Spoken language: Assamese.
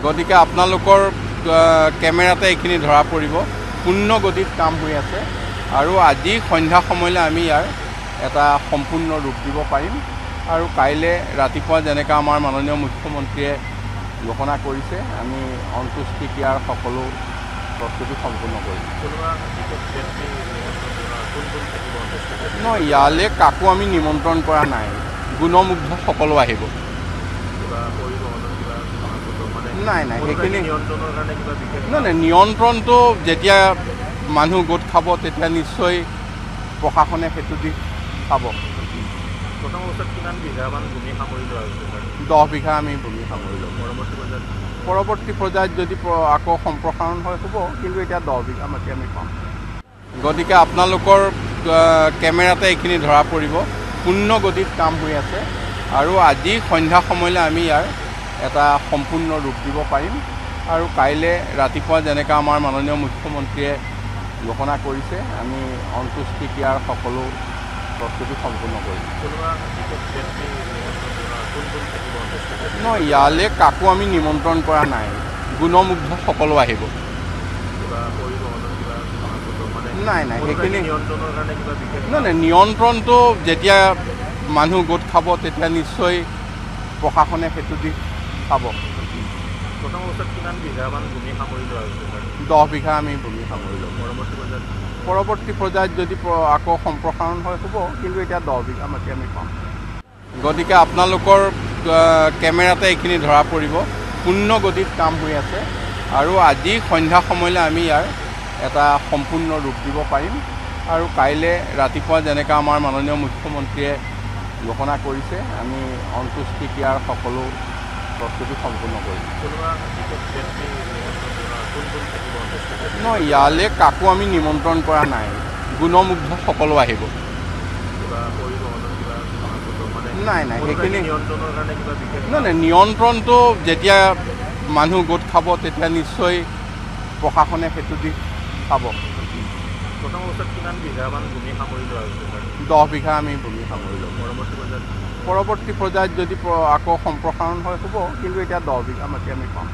গতিকে আপোনালোকৰ কেমেৰাতে এইখিনি ধৰা পৰিব। পূৰ্ণ গতিত কাম হৈ আছে আৰু আজি সন্ধ্যা সময়লৈ আমি ইয়াৰ এটা সম্পূৰ্ণ ৰূপ দিব পাৰিম। আৰু কাইলৈ ৰাতিপুৱা যেনেকৈ আমাৰ মাননীয় মুখ্যমন্ত্ৰীয়ে ঘোষণা কৰিছে, আমি অন্ত্যেষ্টি ক্ৰিয়াৰ সকলো প্ৰস্তুতি সম্পূৰ্ণ কৰিম। নহয়, ইয়ালৈ কাকো আমি নিমন্ত্ৰণ কৰা নাই। গুণমুগ্ধ সকলো আহিব। নাই নাই, সেইখিনি নাই, নিয়ন্ত্ৰণটো যেতিয়া মানুহ গোট খাব তেতিয়া নিশ্চয় প্ৰশাসনে সেইটো দিশ চাব। 10 বিঘা আমি ভূমি সামৰিলোঁ। পৰৱৰ্তী পৰ্যায়ত যদি আকৌ সম্প্ৰসাৰণ হয় হ'ব, কিন্তু এতিয়া 10 বিঘা মাটি আমি পাম। গতিকে আপোনালোকৰ কেমেৰাতে এইখিনি ধৰা পৰিব। পূৰ্ণ গতিত কাম হৈ আছে আৰু আজি সন্ধ্যা সময়লৈ আমি ইয়াৰ এটা সম্পূৰ্ণ ৰূপ দিব পাৰিম। আৰু কাইলৈ ৰাতিপুৱা যেনেকৈ আমাৰ মাননীয় মুখ্যমন্ত্ৰীয়ে ঘোষণা কৰিছে, আমি অন্ত্যেষ্টি ক্ৰিয়াৰ সকলো প্ৰস্তুতি সম্পূৰ্ণ কৰিম। নহয়, ইয়ালৈ কাকো আমি নিমন্ত্ৰণ কৰা নাই। গুণমুগ্ধ সকলো আহিব। নাই নাই, সেইখিনি নাই, নিয়ন্ত্ৰণটো যেতিয়া মানুহ গোট খাব তেতিয়া নিশ্চয় প্ৰশাসনে সেইটো দিশ চাব। 10 বিঘা আমি ভূমি সামৰিলোঁ। পৰৱৰ্তী পৰ্যায়ত যদি আকৌ সম্প্ৰসাৰণ হয় হ'ব, কিন্তু এতিয়া 10 বিঘা মাটি আমি পাম। গতিকে আপোনালোকৰ কেমেৰাতে এইখিনি ধৰা পৰিব। পূৰ্ণ গতিত কাম হৈ আছে আৰু আজি সন্ধ্যা সময়লৈ আমি ইয়াৰ এটা সম্পূৰ্ণ ৰূপ দিব পাৰিম। আৰু কাইলৈ ৰাতিপুৱা যেনেকৈ আমাৰ মাননীয় মুখ্যমন্ত্ৰীয়ে ঘোষণা কৰিছে, আমি অন্ত্যেষ্টি ক্ৰিয়াৰ সকলো প্ৰস্তুতি সম্পূৰ্ণ কৰিম। নহয়, ইয়ালৈ কাকো আমি নিমন্ত্ৰণ কৰা নাই। গুণমুগ্ধ সকলো আহিব। নাই নাই, সেইখিনি নাই, নিয়ন্ত্ৰণটো যেতিয়া মানুহ গোট খাব তেতিয়া নিশ্চয় প্ৰশাসনে সেইটো দিশ চাব। 10 বিঘা আমি ভূমি সামৰিলোঁ। পৰৱৰ্তী পৰ্যায়ত যদি আকৌ সম্প্ৰসাৰণ হয় হ'ব, কিন্তু এতিয়া 10 বিঘা মাটি আমি পাম।